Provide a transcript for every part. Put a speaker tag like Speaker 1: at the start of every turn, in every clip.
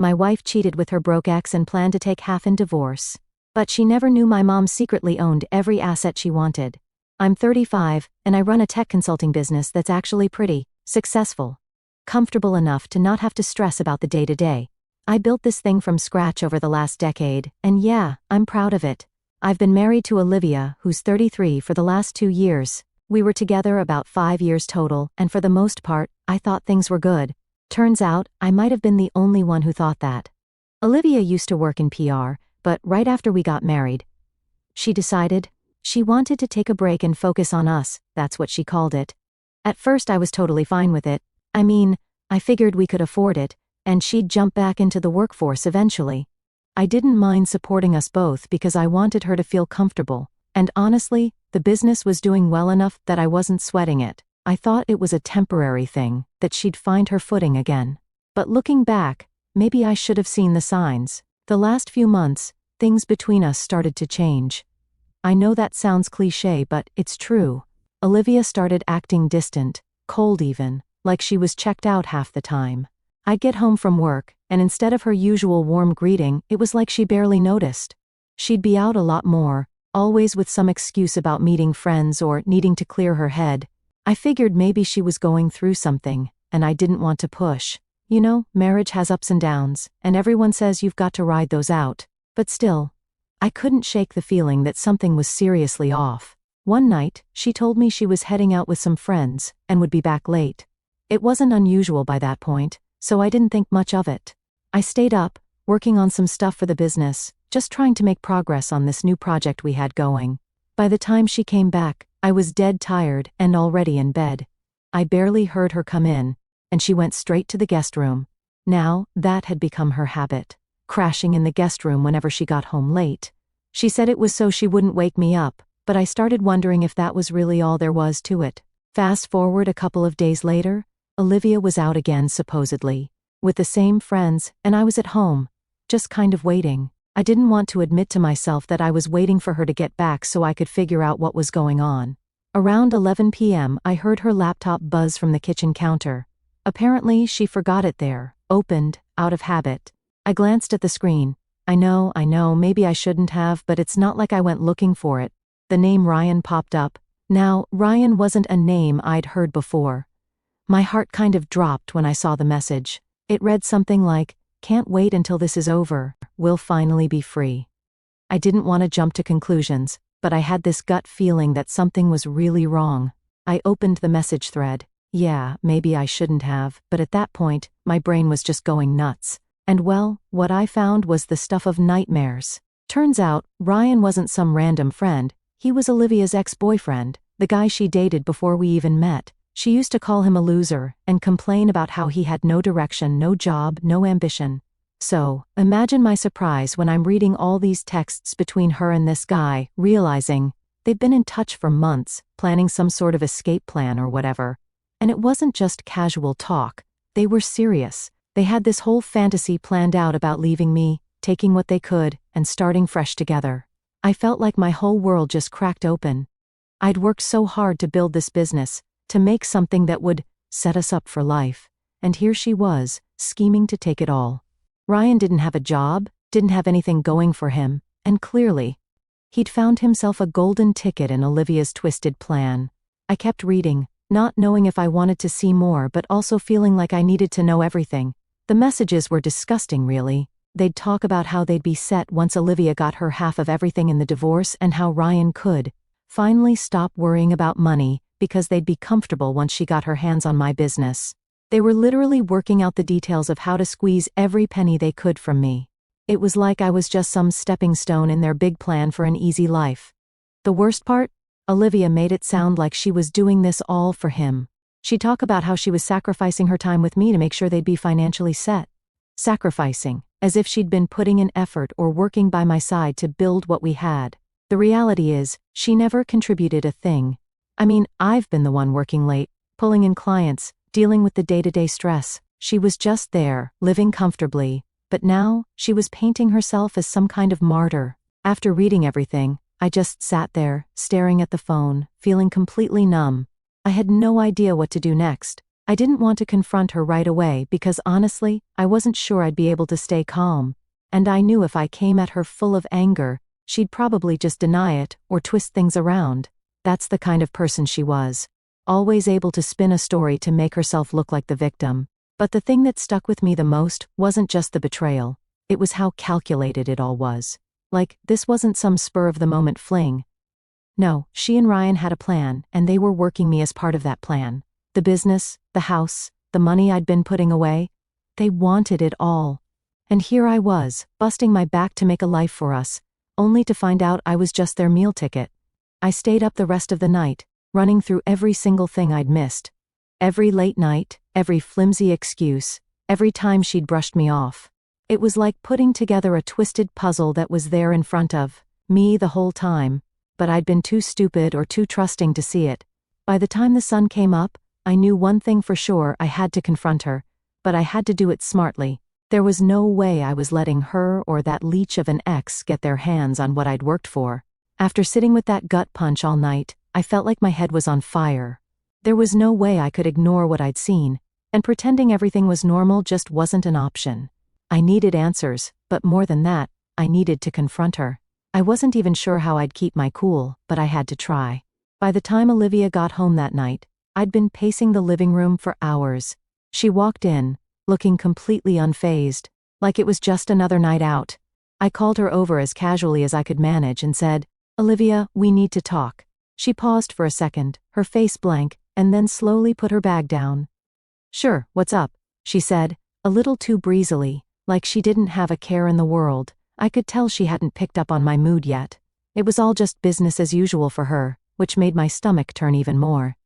Speaker 1: My wife cheated with her broke ex and planned to take half in divorce. But she never knew my mom secretly owned every asset she wanted. I'm 35, and I run a tech consulting business that's actually pretty successful. Comfortable enough to not have to stress about the day-to-day. I built this thing from scratch over the last decade, and yeah, I'm proud of it. I've been married to Olivia, who's 33, for the last 2 years. We were together about 5 years total, and for the most part, I thought things were good. Turns out, I might have been the only one who thought that. Olivia used to work in PR, but right after we got married, she decided she wanted to take a break and focus on us. That's what she called it. At first I was totally fine with it. I mean, I figured we could afford it, and she'd jump back into the workforce eventually. I didn't mind supporting us both because I wanted her to feel comfortable, and honestly, the business was doing well enough that I wasn't sweating it. I thought it was a temporary thing, that she'd find her footing again. But looking back, maybe I should have seen the signs. The last few months, things between us started to change. I know that sounds cliché, but it's true. Olivia started acting distant, cold even, like she was checked out half the time. I'd get home from work, and instead of her usual warm greeting, it was like she barely noticed. She'd be out a lot more, always with some excuse about meeting friends or needing to clear her head. I figured maybe she was going through something, and I didn't want to push. You know, marriage has ups and downs, and everyone says you've got to ride those out. But still, I couldn't shake the feeling that something was seriously off. One night, she told me she was heading out with some friends, and would be back late. It wasn't unusual by that point, so I didn't think much of it. I stayed up, working on some stuff for the business, just trying to make progress on this new project we had going. By the time she came back, I was dead tired and already in bed. I barely heard her come in, and she went straight to the guest room. Now, that had become her habit, crashing in the guest room whenever she got home late. She said it was so she wouldn't wake me up, but I started wondering if that was really all there was to it. Fast forward a couple of days later, Olivia was out again supposedly, with the same friends, and I was at home, just kind of waiting. I didn't want to admit to myself that I was waiting for her to get back so I could figure out what was going on. Around 11 p.m. I heard her laptop buzz from the kitchen counter. Apparently she forgot it there, opened, out of habit. I glanced at the screen. I know, maybe I shouldn't have, but it's not like I went looking for it. The name Ryan popped up. Now, Ryan wasn't a name I'd heard before. My heart kind of dropped when I saw the message. It read something like, "Can't wait until this is over. We'll finally be free." I didn't want to jump to conclusions, but I had this gut feeling that something was really wrong. I opened the message thread. Yeah, maybe I shouldn't have, but at that point, my brain was just going nuts. And well, what I found was the stuff of nightmares. Turns out, Ryan wasn't some random friend. He was Olivia's ex-boyfriend, the guy she dated before we even met. She used to call him a loser and complain about how he had no direction, no job, no ambition. So, imagine my surprise when I'm reading all these texts between her and this guy, realizing they'd been in touch for months, planning some sort of escape plan or whatever. And it wasn't just casual talk. They were serious. They had this whole fantasy planned out about leaving me, taking what they could, and starting fresh together. I felt like my whole world just cracked open. I'd worked so hard to build this business, to make something that would set us up for life. And here she was, scheming to take it all. Ryan didn't have a job, didn't have anything going for him, and clearly, he'd found himself a golden ticket in Olivia's twisted plan. I kept reading, not knowing if I wanted to see more but also feeling like I needed to know everything. The messages were disgusting, really. They'd talk about how they'd be set once Olivia got her half of everything in the divorce and how Ryan could finally stop worrying about money because they'd be comfortable once she got her hands on my business. They were literally working out the details of how to squeeze every penny they could from me. It was like I was just some stepping stone in their big plan for an easy life. The worst part? Olivia made it sound like she was doing this all for him. She'd talk about how she was sacrificing her time with me to make sure they'd be financially set. Sacrificing, as if she'd been putting in effort or working by my side to build what we had. The reality is, she never contributed a thing. I mean, I've been the one working late, pulling in clients, dealing with the day-to-day stress. She was just there, living comfortably. But now, she was painting herself as some kind of martyr. After reading everything, I just sat there, staring at the phone, feeling completely numb. I had no idea what to do next. I didn't want to confront her right away because honestly, I wasn't sure I'd be able to stay calm. And I knew if I came at her full of anger, she'd probably just deny it or twist things around. That's the kind of person she was. Always able to spin a story to make herself look like the victim. But the thing that stuck with me the most wasn't just the betrayal. It was how calculated it all was. Like, this wasn't some spur-of-the-moment fling. No, she and Ryan had a plan, and they were working me as part of that plan. The business, the house, the money I'd been putting away. They wanted it all. And here I was, busting my back to make a life for us, only to find out I was just their meal ticket. I stayed up the rest of the night, running through every single thing I'd missed. Every late night, every flimsy excuse, every time she'd brushed me off. It was like putting together a twisted puzzle that was there in front of me the whole time, but I'd been too stupid or too trusting to see it. By the time the sun came up, I knew one thing for sure: I had to confront her, but I had to do it smartly. There was no way I was letting her or that leech of an ex get their hands on what I'd worked for. After sitting with that gut punch all night, I felt like my head was on fire. There was no way I could ignore what I'd seen, and pretending everything was normal just wasn't an option. I needed answers, but more than that, I needed to confront her. I wasn't even sure how I'd keep my cool, but I had to try. By the time Olivia got home that night, I'd been pacing the living room for hours. She walked in, looking completely unfazed, like it was just another night out. I called her over as casually as I could manage and said, "Olivia, we need to talk." She paused for a second, her face blank, and then slowly put her bag down. "Sure, what's up?" she said, a little too breezily, like she didn't have a care in the world. I could tell she hadn't picked up on my mood yet. It was all just business as usual for her, which made my stomach turn even more.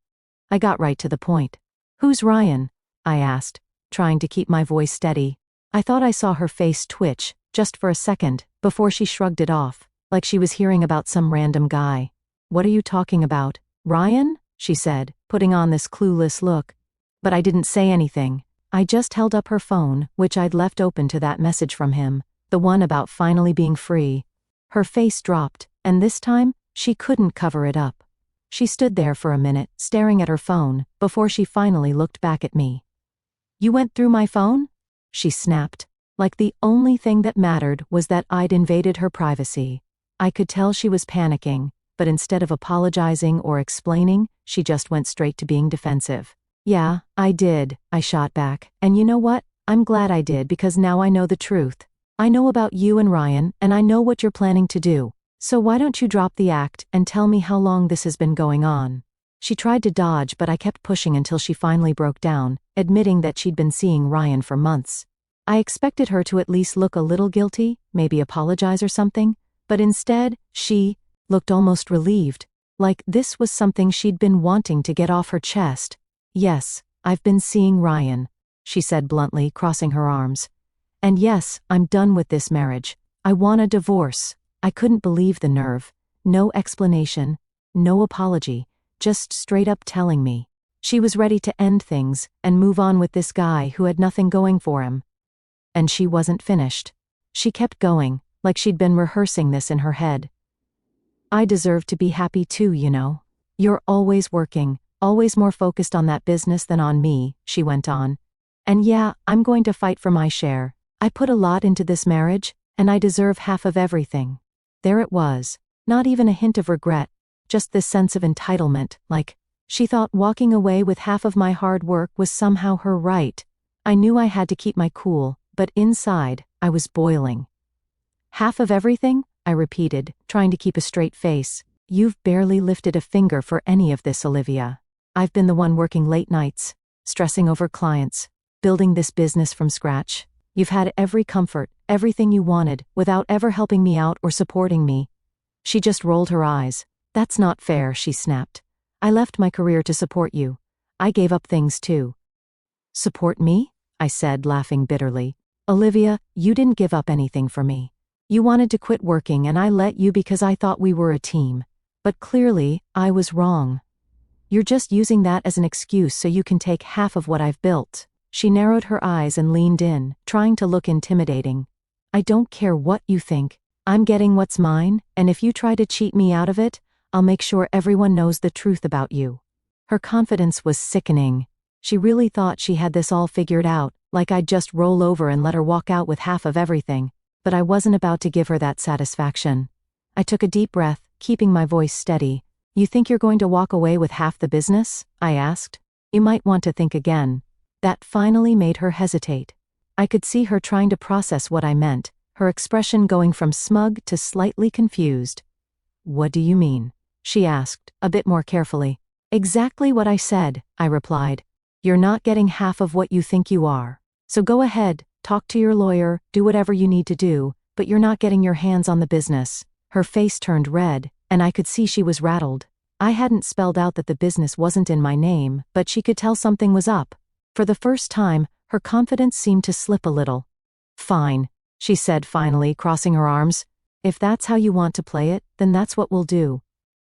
Speaker 1: I got right to the point. "Who's Ryan?" I asked, trying to keep my voice steady. I thought I saw her face twitch, just for a second, before she shrugged it off, like she was hearing about some random guy. "What are you talking about? Ryan?" she said, putting on this clueless look. But I didn't say anything. I just held up her phone, which I'd left open to that message from him, the one about finally being free. Her face dropped, and this time, she couldn't cover it up. She stood there for a minute, staring at her phone, before she finally looked back at me. "You went through my phone?" she snapped, like the only thing that mattered was that I'd invaded her privacy. I could tell she was panicking, but instead of apologizing or explaining, she just went straight to being defensive. "Yeah, I did," I shot back, "and you know what? I'm glad I did because now I know the truth. I know about you and Ryan, and I know what you're planning to do. So why don't you drop the act and tell me how long this has been going on?" She tried to dodge, but I kept pushing until she finally broke down, admitting that she'd been seeing Ryan for months. I expected her to at least look a little guilty, maybe apologize or something, but instead, she looked almost relieved, like this was something she'd been wanting to get off her chest. "Yes, I've been seeing Ryan," she said bluntly, crossing her arms. "And yes, I'm done with this marriage. I want a divorce." I couldn't believe the nerve. No explanation, no apology, just straight up telling me. She was ready to end things and move on with this guy who had nothing going for him. And she wasn't finished. She kept going, like she'd been rehearsing this in her head. "I deserve to be happy too, you know. You're always working, always more focused on that business than on me," she went on. "And yeah, I'm going to fight for my share. I put a lot into this marriage, and I deserve half of everything." There it was, not even a hint of regret, just this sense of entitlement, like she thought walking away with half of my hard work was somehow her right. I knew I had to keep my cool, but inside, I was boiling. "Half of everything?" I repeated, trying to keep a straight face. "You've barely lifted a finger for any of this, Olivia. I've been the one working late nights, stressing over clients, building this business from scratch. You've had every comfort, everything you wanted, without ever helping me out or supporting me." She just rolled her eyes. "That's not fair," she snapped. "I left my career to support you. I gave up things too." "Support me?" I said, laughing bitterly. "Olivia, you didn't give up anything for me. You wanted to quit working and I let you because I thought we were a team. But clearly, I was wrong. You're just using that as an excuse so you can take half of what I've built." She narrowed her eyes and leaned in, trying to look intimidating. "I don't care what you think. I'm getting what's mine, and if you try to cheat me out of it, I'll make sure everyone knows the truth about you." Her confidence was sickening. She really thought she had this all figured out, like I'd just roll over and let her walk out with half of everything, but I wasn't about to give her that satisfaction. I took a deep breath, keeping my voice steady. "You think you're going to walk away with half the business?" I asked. "You might want to think again." That finally made her hesitate. I could see her trying to process what I meant, her expression going from smug to slightly confused. "What do you mean?" she asked, a bit more carefully. "Exactly what I said," I replied. "You're not getting half of what you think you are. So go ahead, talk to your lawyer, do whatever you need to do, but you're not getting your hands on the business." Her face turned red, and I could see she was rattled. I hadn't spelled out that the business wasn't in my name, but she could tell something was up. For the first time, her confidence seemed to slip a little. "Fine," she said finally, crossing her arms. "If that's how you want to play it, then that's what we'll do.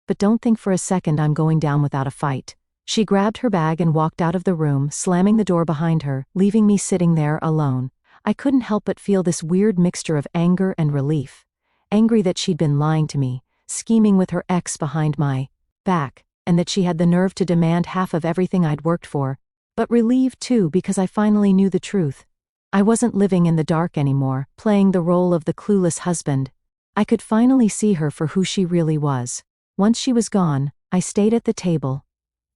Speaker 1: But don't think for a second I'm going down without a fight." She grabbed her bag and walked out of the room, slamming the door behind her, leaving me sitting there alone. I couldn't help but feel this weird mixture of anger and relief. Angry that she'd been lying to me, scheming with her ex behind my back, and that she had the nerve to demand half of everything I'd worked for. But relieved too, because I finally knew the truth. I wasn't living in the dark anymore, playing the role of the clueless husband. I could finally see her for who she really was. Once she was gone, I stayed at the table,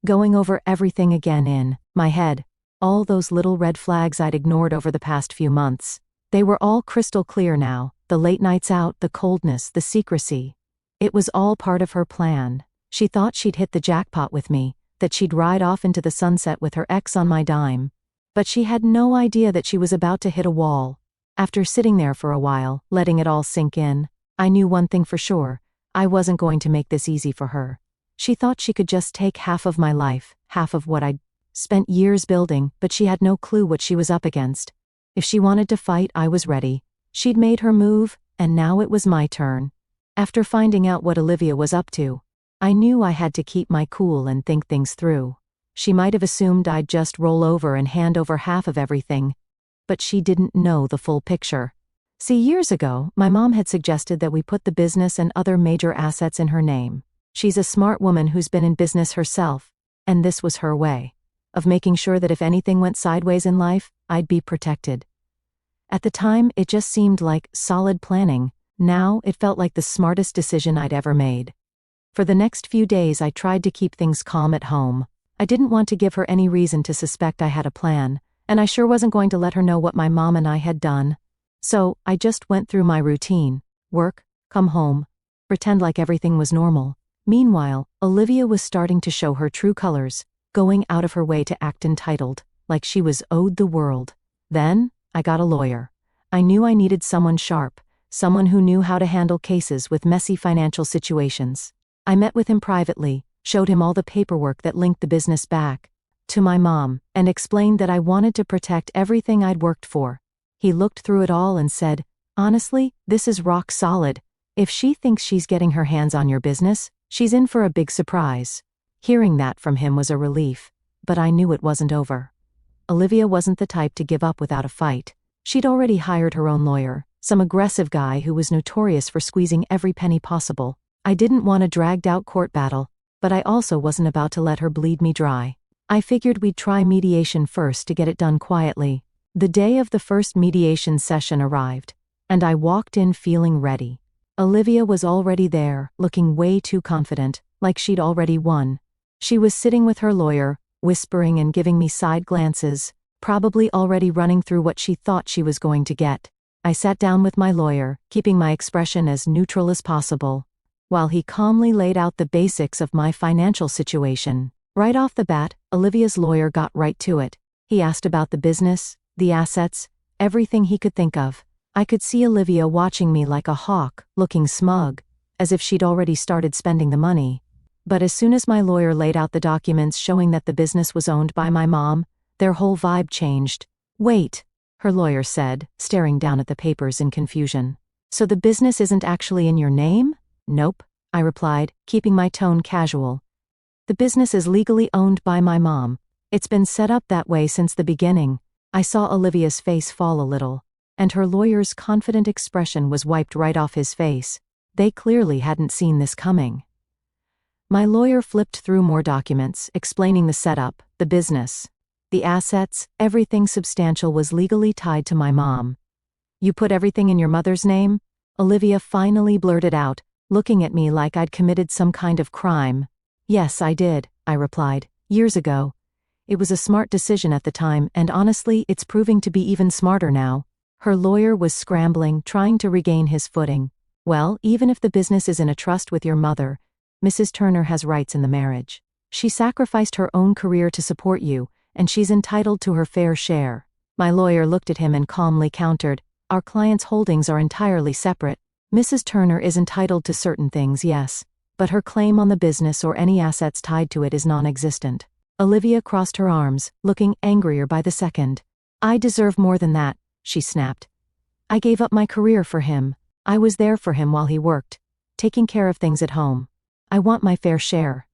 Speaker 1: going over everything again in my head. All those little red flags I'd ignored over the past few months. They were all crystal clear now, the late nights out, the coldness, the secrecy. It was all part of her plan. She thought she'd hit the jackpot with me, that she'd ride off into the sunset with her ex on my dime. But she had no idea that she was about to hit a wall. After sitting there for a while, letting it all sink in, I knew one thing for sure: I wasn't going to make this easy for her. She thought she could just take half of my life, half of what I'd spent years building, but she had no clue what she was up against. If she wanted to fight, I was ready. She'd made her move, and now it was my turn. After finding out what Olivia was up to, I knew I had to keep my cool and think things through. She might have assumed I'd just roll over and hand over half of everything, but she didn't know the full picture. See, years ago, my mom had suggested that we put the business and other major assets in her name. She's a smart woman who's been in business herself, and this was her way of making sure that if anything went sideways in life, I'd be protected. At the time, it just seemed like solid planning. Now, it felt like the smartest decision I'd ever made. For the next few days, I tried to keep things calm at home. I didn't want to give her any reason to suspect I had a plan, and I sure wasn't going to let her know what my mom and I had done. So, I just went through my routine: work, come home, pretend like everything was normal. Meanwhile, Olivia was starting to show her true colors, going out of her way to act entitled, like she was owed the world. Then, I got a lawyer. I knew I needed someone sharp, someone who knew how to handle cases with messy financial situations. I met with him privately, showed him all the paperwork that linked the business back to my mom, and explained that I wanted to protect everything I'd worked for. He looked through it all and said, "Honestly, this is rock solid. If she thinks she's getting her hands on your business, she's in for a big surprise." Hearing that from him was a relief, but I knew it wasn't over. Olivia wasn't the type to give up without a fight. She'd already hired her own lawyer, some aggressive guy who was notorious for squeezing every penny possible. I didn't want a dragged-out court battle, but I also wasn't about to let her bleed me dry. I figured we'd try mediation first to get it done quietly. The day of the first mediation session arrived, and I walked in feeling ready. Olivia was already there, looking way too confident, like she'd already won. She was sitting with her lawyer, whispering and giving me side glances, probably already running through what she thought she was going to get. I sat down with my lawyer, keeping my expression as neutral as possible, while he calmly laid out the basics of my financial situation. Right off the bat, Olivia's lawyer got right to it. He asked about the business, the assets, everything he could think of. I could see Olivia watching me like a hawk, looking smug, as if she'd already started spending the money. But as soon as my lawyer laid out the documents showing that the business was owned by my mom, their whole vibe changed. "Wait," her lawyer said, staring down at the papers in confusion. "So the business isn't actually in your name?" "Nope," I replied, keeping my tone casual. "The business is legally owned by my mom. It's been set up that way since the beginning." I saw Olivia's face fall a little, and her lawyer's confident expression was wiped right off his face. They clearly hadn't seen this coming. My lawyer flipped through more documents, explaining the setup, the business. The assets, everything substantial was legally tied to my mom. You put everything in your mother's name? Olivia finally blurted out, looking at me like I'd committed some kind of crime. Yes, I did, I replied, years ago. It was a smart decision at the time, and honestly, it's proving to be even smarter now. Her lawyer was scrambling, trying to regain his footing. Well, even if the business is in a trust with your mother, Mrs. Turner has rights in the marriage. She sacrificed her own career to support you, and she's entitled to her fair share. My lawyer looked at him and calmly countered, our client's holdings are entirely separate. Mrs. Turner is entitled to certain things, yes, but her claim on the business or any assets tied to it is non-existent. Olivia crossed her arms, looking angrier by the second. I deserve more than that, she snapped. I gave up my career for him. I was there for him while he worked, taking care of things at home. I want my fair share.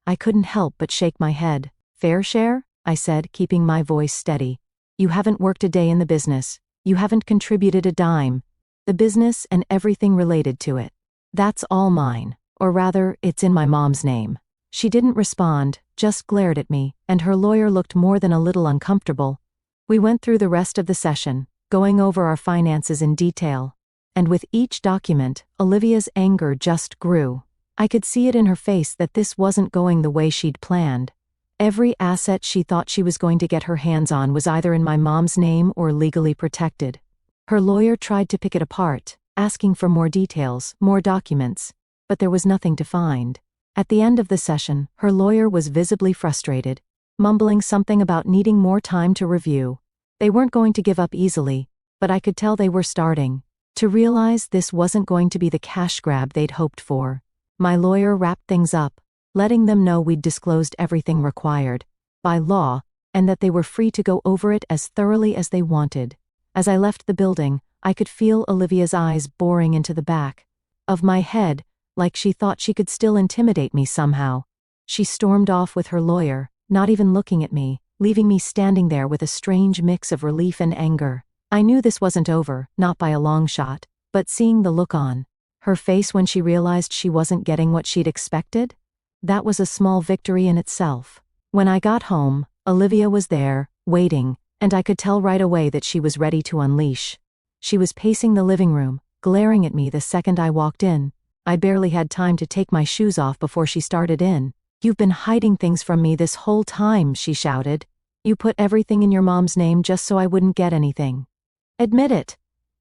Speaker 1: I couldn't help but shake my head. Fair share? I said, keeping my voice steady. You haven't worked a day in the business. You haven't contributed a dime. The business and everything related to it. That's all mine. Or rather, it's in my mom's name. She didn't respond, just glared at me, and her lawyer looked more than a little uncomfortable. We went through the rest of the session, going over our finances in detail. And with each document, Olivia's anger just grew. I could see it in her face that this wasn't going the way she'd planned. Every asset she thought she was going to get her hands on was either in my mom's name or legally protected. Her lawyer tried to pick it apart, asking for more details, more documents, but there was nothing to find. At the end of the session, her lawyer was visibly frustrated, mumbling something about needing more time to review. They weren't going to give up easily, but I could tell they were starting to realize this wasn't going to be the cash grab they'd hoped for. My lawyer wrapped things up, letting them know we'd disclosed everything required by law, and that they were free to go over it as thoroughly as they wanted. As I left the building, I could feel Olivia's eyes boring into the back of my head, like she thought she could still intimidate me somehow. She stormed off with her lawyer, not even looking at me, leaving me standing there with a strange mix of relief and anger. I knew this wasn't over, not by a long shot, but seeing the look on her face when she realized she wasn't getting what she'd expected, that was a small victory in itself. When I got home, Olivia was there, waiting, and I could tell right away that she was ready to unleash. She was pacing the living room, glaring at me the second I walked in. I barely had time to take my shoes off before she started in. You've been hiding things from me this whole time, she shouted. You put everything in your mom's name just so I wouldn't get anything. Admit it.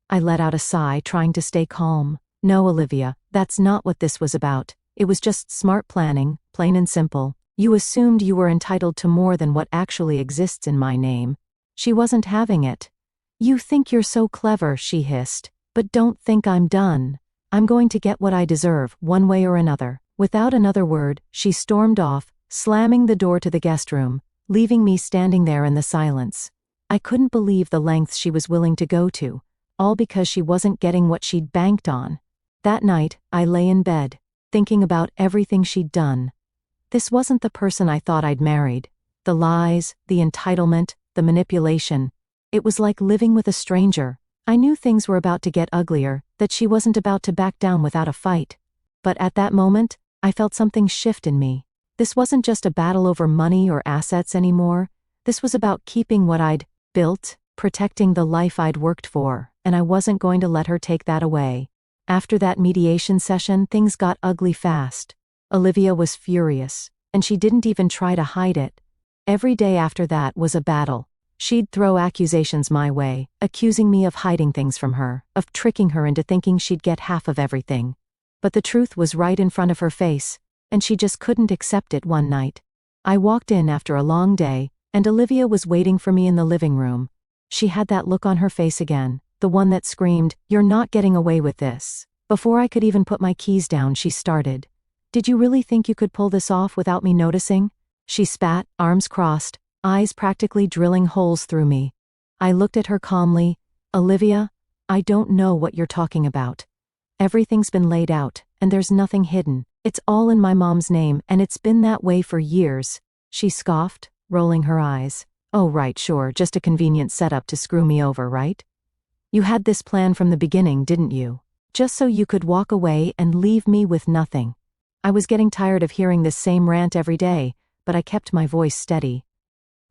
Speaker 1: I let out a sigh, trying to stay calm. No, Olivia, that's not what this was about. It was just smart planning, plain and simple. You assumed you were entitled to more than what actually exists in my name. She wasn't having it. You think you're so clever, she hissed. But don't think I'm done. I'm going to get what I deserve, one way or another. Without another word, she stormed off, slamming the door to the guest room, leaving me standing there in the silence. I couldn't believe the lengths she was willing to go to, all because she wasn't getting what she'd banked on. That night, I lay in bed, thinking about everything she'd done. This wasn't the person I thought I'd married. The lies, the entitlement, the manipulation. It was like living with a stranger. I knew things were about to get uglier, that she wasn't about to back down without a fight. But at that moment, I felt something shift in me. This wasn't just a battle over money or assets anymore. This was about keeping what I'd built, protecting the life I'd worked for, and I wasn't going to let her take that away. After that mediation session, things got ugly fast. Olivia was furious, and she didn't even try to hide it. Every day after that was a battle. She'd throw accusations my way, accusing me of hiding things from her, of tricking her into thinking she'd get half of everything. But the truth was right in front of her face, and she just couldn't accept it one night. I walked in after a long day, and Olivia was waiting for me in the living room. She had that look on her face again, the one that screamed, "You're not getting away with this." Before I could even put my keys down, she started. "Did you really think you could pull this off without me noticing?" She spat, arms crossed, eyes practically drilling holes through me. I looked at her calmly. "Olivia, I don't know what you're talking about. Everything's been laid out, and there's nothing hidden. It's all in my mom's name, and it's been that way for years." She scoffed, rolling her eyes. "Oh right, sure, just a convenient setup to screw me over, right? You had this plan from the beginning, didn't you? Just so you could walk away and leave me with nothing." I was getting tired of hearing this same rant every day, but I kept my voice steady.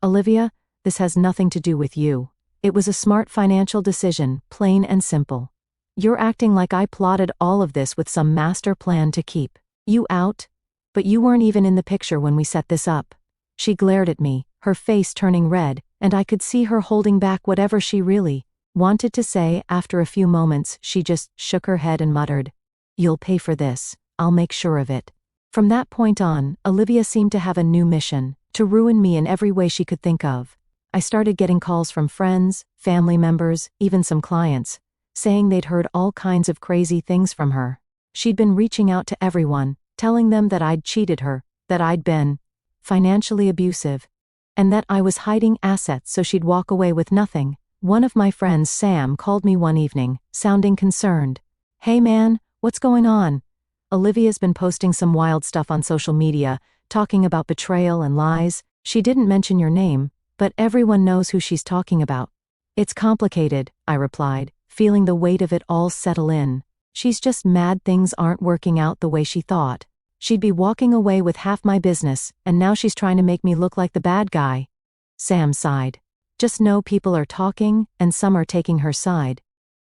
Speaker 1: "Olivia, "This has nothing to do with you. It was a smart financial decision, plain and simple. You're acting like I plotted all of this with some master plan to keep you out. But you weren't even in the picture when we set this up." She glared at me, her face turning red, and I could see her holding back whatever she really wanted to say. After a few moments, she just shook her head and muttered, "You'll pay for this. I'll make sure of it." From that point on, Olivia seemed to have a new mission: to ruin me in every way she could think of. I started getting calls from friends, family members, even some clients, saying they'd heard all kinds of crazy things from her. She'd been reaching out to everyone, telling them that I'd cheated her, that I'd been financially abusive, and that I was hiding assets so she'd walk away with nothing. One of my friends, Sam, called me one evening, sounding concerned. "Hey man, what's going on? Olivia's been posting some wild stuff on social media, talking about betrayal and lies. She didn't mention your name, but everyone knows who she's talking about." "It's complicated," I replied, feeling the weight of it all settle in. "She's just mad things aren't working out the way she thought. She'd be walking away with half my business, and now she's trying to make me look like the bad guy." Sam sighed. "Just know people are talking, and some are taking her side.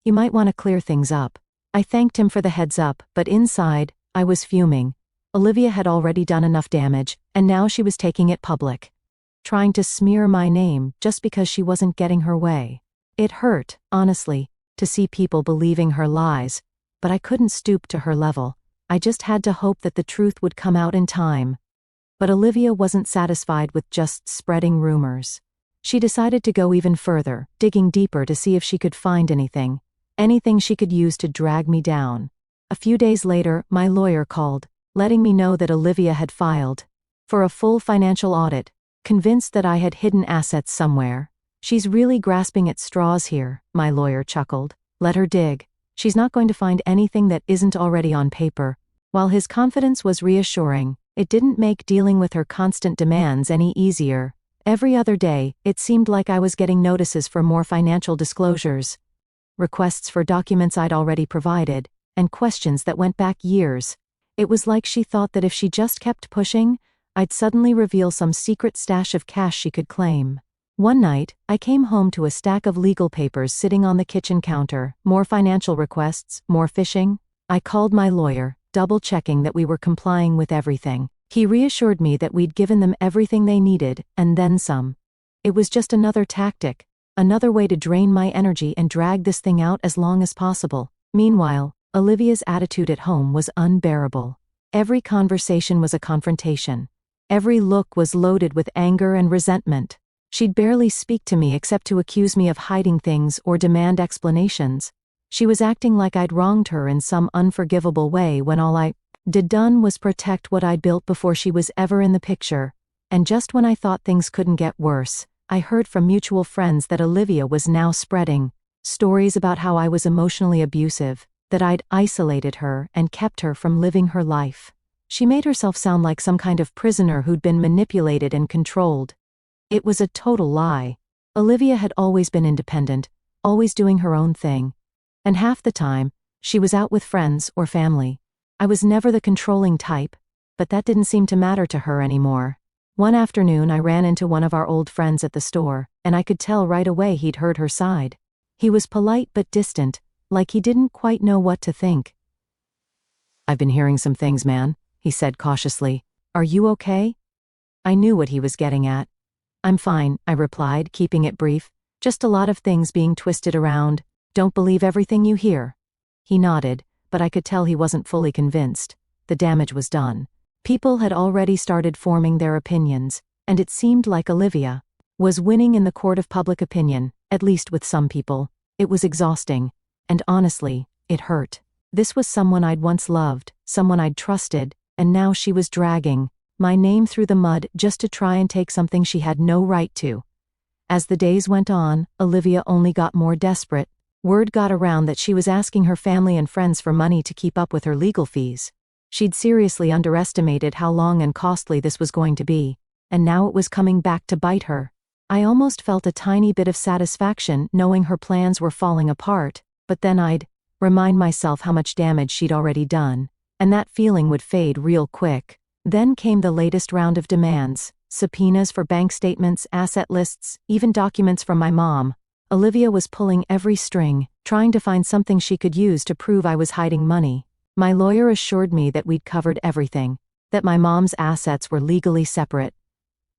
Speaker 1: You might want to clear things up." I thanked him for the heads up, but inside, I was fuming. Olivia had already done enough damage, and now she was taking it public. Trying to smear my name just because she wasn't getting her way. It hurt, honestly, to see people believing her lies, but I couldn't stoop to her level. I just had to hope that the truth would come out in time. But Olivia wasn't satisfied with just spreading rumors. She decided to go even further, digging deeper to see if she could find anything she could use to drag me down. A few days later, my lawyer called, letting me know that Olivia had filed for a full financial audit, convinced that I had hidden assets somewhere. "She's really grasping at straws here," my lawyer chuckled. "Let her dig. She's not going to find anything that isn't already on paper." While his confidence was reassuring, it didn't make dealing with her constant demands any easier. Every other day, it seemed like I was getting notices for more financial disclosures, requests for documents I'd already provided, and questions that went back years. It was like she thought that if she just kept pushing, I'd suddenly reveal some secret stash of cash she could claim. One night, I came home to a stack of legal papers sitting on the kitchen counter. More financial requests, more phishing. I called my lawyer, double-checking that we were complying with everything. He reassured me that we'd given them everything they needed, and then some. It was just another tactic, another way to drain my energy and drag this thing out as long as possible. Meanwhile, Olivia's attitude at home was unbearable. Every conversation was a confrontation. Every look was loaded with anger and resentment. She'd barely speak to me except to accuse me of hiding things or demand explanations. She was acting like I'd wronged her in some unforgivable way when all I done was protect what I'd built before she was ever in the picture. And just when I thought things couldn't get worse, I heard from mutual friends that Olivia was now spreading stories about how I was emotionally abusive, that I'd isolated her and kept her from living her life. She made herself sound like some kind of prisoner who'd been manipulated and controlled. It was a total lie. Olivia had always been independent, always doing her own thing. And half the time, she was out with friends or family. I was never the controlling type, but that didn't seem to matter to her anymore. One afternoon I ran into one of our old friends at the store, and I could tell right away he'd heard her side. He was polite but distant, like he didn't quite know what to think. "I've been hearing some things, man," he said cautiously. "Are you okay?" I knew what he was getting at. "I'm fine," I replied, keeping it brief. "Just a lot of things being twisted around. Don't believe everything you hear." He nodded, but I could tell he wasn't fully convinced. The damage was done. People had already started forming their opinions, and it seemed like Olivia was winning in the court of public opinion, at least with some people. It was exhausting, and honestly, it hurt. This was someone I'd once loved, someone I'd trusted, and now she was dragging my name through the mud just to try and take something she had no right to. As the days went on, Olivia only got more desperate. Word got around that she was asking her family and friends for money to keep up with her legal fees. She'd seriously underestimated how long and costly this was going to be, and now it was coming back to bite her. I almost felt a tiny bit of satisfaction knowing her plans were falling apart, but then I'd remind myself how much damage she'd already done, and that feeling would fade real quick. Then came the latest round of demands, subpoenas for bank statements, asset lists, even documents from my mom. Olivia was pulling every string, trying to find something she could use to prove I was hiding money. My lawyer assured me that we'd covered everything, that my mom's assets were legally separate.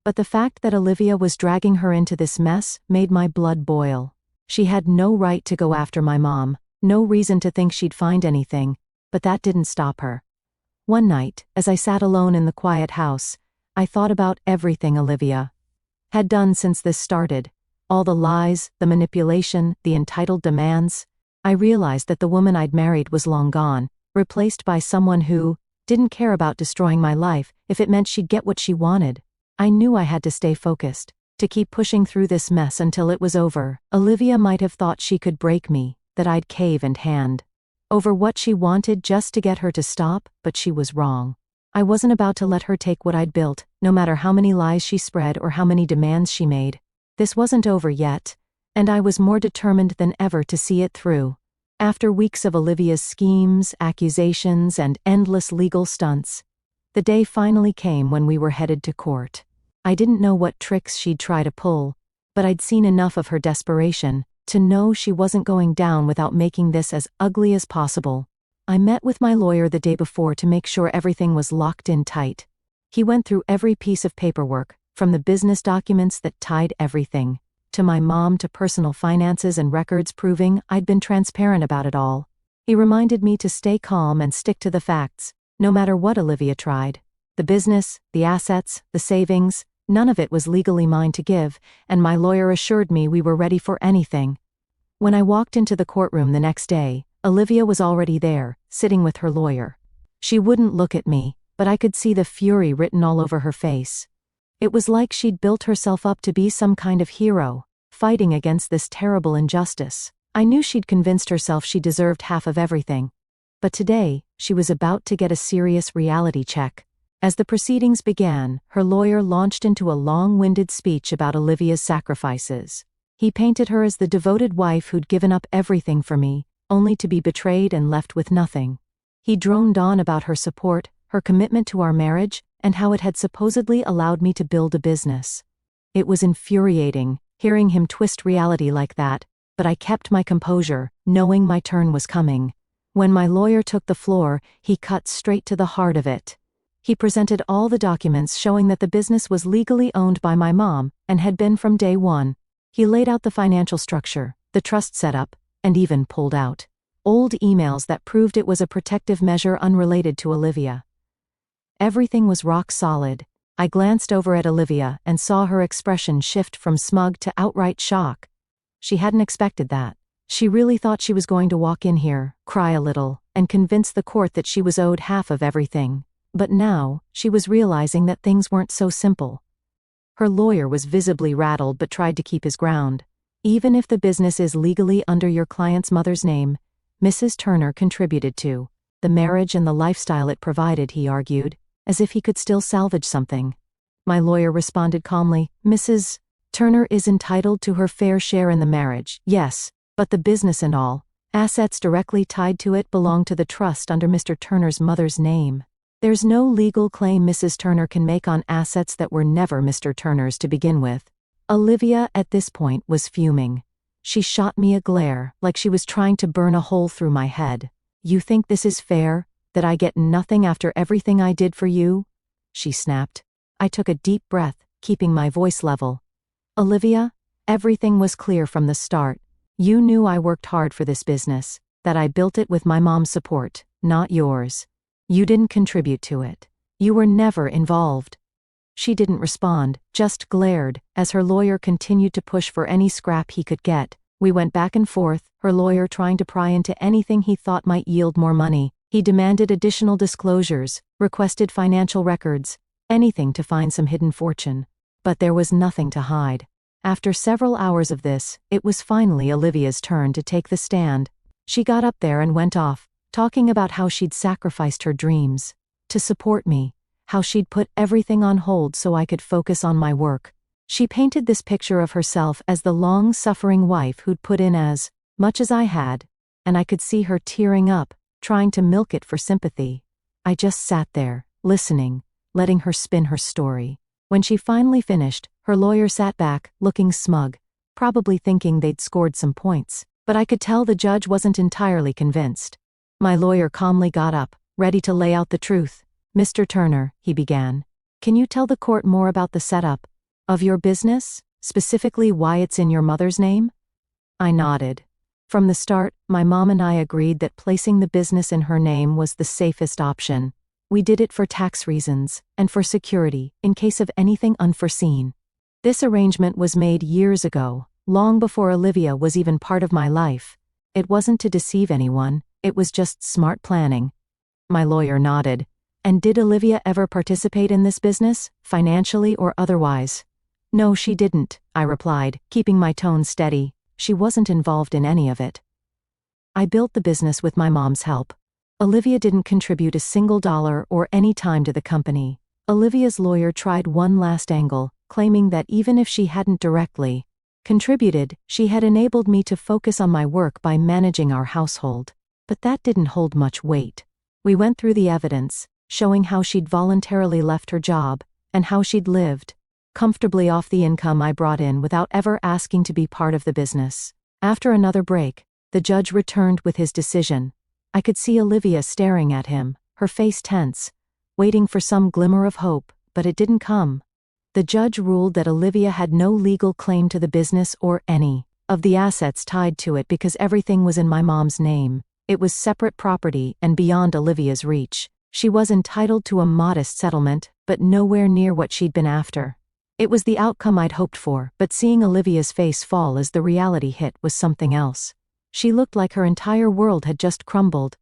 Speaker 1: But the fact that Olivia was dragging her into this mess made my blood boil. She had no right to go after my mom, no reason to think she'd find anything, but that didn't stop her. One night, as I sat alone in the quiet house, I thought about everything Olivia had done since this started. All the lies, the manipulation, the entitled demands. I realized that the woman I'd married was long gone, replaced by someone who didn't care about destroying my life if it meant she'd get what she wanted. I knew I had to stay focused, to keep pushing through this mess until it was over. Olivia might have thought she could break me, that I'd cave and hand over what she wanted just to get her to stop, but she was wrong. I wasn't about to let her take what I'd built, no matter how many lies she spread or how many demands she made. This wasn't over yet, and I was more determined than ever to see it through. After weeks of Olivia's schemes, accusations, and endless legal stunts, the day finally came when we were headed to court. I didn't know what tricks she'd try to pull, but I'd seen enough of her desperation to know she wasn't going down without making this as ugly as possible. I met with my lawyer the day before to make sure everything was locked in tight. He went through every piece of paperwork, from the business documents that tied everything, to my mom, to personal finances and records proving I'd been transparent about it all. He reminded me to stay calm and stick to the facts, no matter what Olivia tried. The business, the assets, the savings, none of it was legally mine to give, and my lawyer assured me we were ready for anything. When I walked into the courtroom the next day, Olivia was already there, sitting with her lawyer. She wouldn't look at me, but I could see the fury written all over her face. It was like she'd built herself up to be some kind of hero, fighting against this terrible injustice. I knew she'd convinced herself she deserved half of everything. But today, she was about to get a serious reality check. As the proceedings began, her lawyer launched into a long-winded speech about Olivia's sacrifices. He painted her as the devoted wife who'd given up everything for me, only to be betrayed and left with nothing. He droned on about her support, her commitment to our marriage, and how it had supposedly allowed me to build a business. It was infuriating, hearing him twist reality like that, but I kept my composure, knowing my turn was coming. When my lawyer took the floor, he cut straight to the heart of it. He presented all the documents showing that the business was legally owned by my mom, and had been from day one. He laid out the financial structure, the trust setup, and even pulled out old emails that proved it was a protective measure unrelated to Olivia. Everything was rock solid. I glanced over at Olivia and saw her expression shift from smug to outright shock. She hadn't expected that. She really thought she was going to walk in here, cry a little, and convince the court that she was owed half of everything. But now, she was realizing that things weren't so simple. Her lawyer was visibly rattled but tried to keep his ground. Even if the business is legally under your client's mother's name, Mrs. Turner contributed to the marriage and the lifestyle it provided, he argued, as if he could still salvage something. My lawyer responded calmly, Mrs. Turner is entitled to her fair share in the marriage, yes, but the business and all assets directly tied to it belong to the trust under Mr. Turner's mother's name. There's no legal claim Mrs. Turner can make on assets that were never Mr. Turner's to begin with. Olivia, at this point, was fuming. She shot me a glare, like she was trying to burn a hole through my head. You think this is fair? That I get nothing after everything I did for you? She snapped. I took a deep breath, keeping my voice level. Olivia, everything was clear from the start. You knew I worked hard for this business, that I built it with my mom's support, not yours. You didn't contribute to it. You were never involved. She didn't respond, just glared, as her lawyer continued to push for any scrap he could get. We went back and forth, her lawyer trying to pry into anything he thought might yield more money. He demanded additional disclosures, requested financial records, anything to find some hidden fortune. But there was nothing to hide. After several hours of this, it was finally Olivia's turn to take the stand. She got up there and went off, talking about how she'd sacrificed her dreams to support me, how she'd put everything on hold so I could focus on my work. She painted this picture of herself as the long-suffering wife who'd put in as much as I had, and I could see her tearing up, trying to milk it for sympathy. I just sat there, listening, letting her spin her story. When she finally finished, her lawyer sat back, looking smug, probably thinking they'd scored some points. But I could tell the judge wasn't entirely convinced. My lawyer calmly got up, ready to lay out the truth. "Mr. Turner," he began, "can you tell the court more about the setup of your business, specifically why it's in your mother's name?" I nodded. From the start, my mom and I agreed that placing the business in her name was the safest option. We did it for tax reasons, and for security, in case of anything unforeseen. This arrangement was made years ago, long before Olivia was even part of my life. It wasn't to deceive anyone, it was just smart planning. My lawyer nodded. "And did Olivia ever participate in this business, financially or otherwise?" "No, she didn't," I replied, keeping my tone steady. "She wasn't involved in any of it. I built the business with my mom's help. Olivia didn't contribute a single dollar or any time to the company." Olivia's lawyer tried one last angle, claiming that even if she hadn't directly contributed, she had enabled me to focus on my work by managing our household. But that didn't hold much weight. We went through the evidence, showing how she'd voluntarily left her job, and how she'd lived comfortably off the income I brought in without ever asking to be part of the business. After another break, the judge returned with his decision. I could see Olivia staring at him, her face tense, waiting for some glimmer of hope, but it didn't come. The judge ruled that Olivia had no legal claim to the business or any of the assets tied to it because everything was in my mom's name. It was separate property and beyond Olivia's reach. She was entitled to a modest settlement, but nowhere near what she'd been after. It was the outcome I'd hoped for, but seeing Olivia's face fall as the reality hit was something else. She looked like her entire world had just crumbled.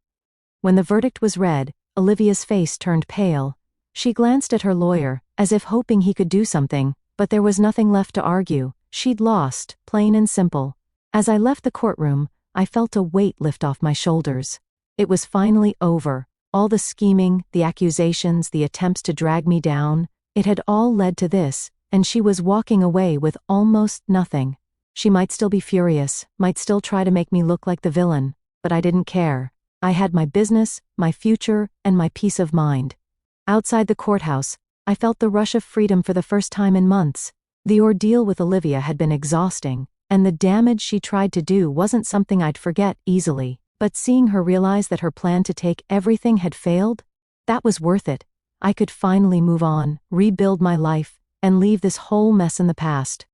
Speaker 1: When the verdict was read, Olivia's face turned pale. She glanced at her lawyer, as if hoping he could do something, but there was nothing left to argue. She'd lost, plain and simple. As I left the courtroom, I felt a weight lift off my shoulders. It was finally over. All the scheming, the accusations, the attempts to drag me down, it had all led to this, and she was walking away with almost nothing. She might still be furious, might still try to make me look like the villain, but I didn't care. I had my business, my future, and my peace of mind. Outside the courthouse, I felt the rush of freedom for the first time in months. The ordeal with Olivia had been exhausting, and the damage she tried to do wasn't something I'd forget easily. But seeing her realize that her plan to take everything had failed, that was worth it. I could finally move on, rebuild my life, and leave this whole mess in the past.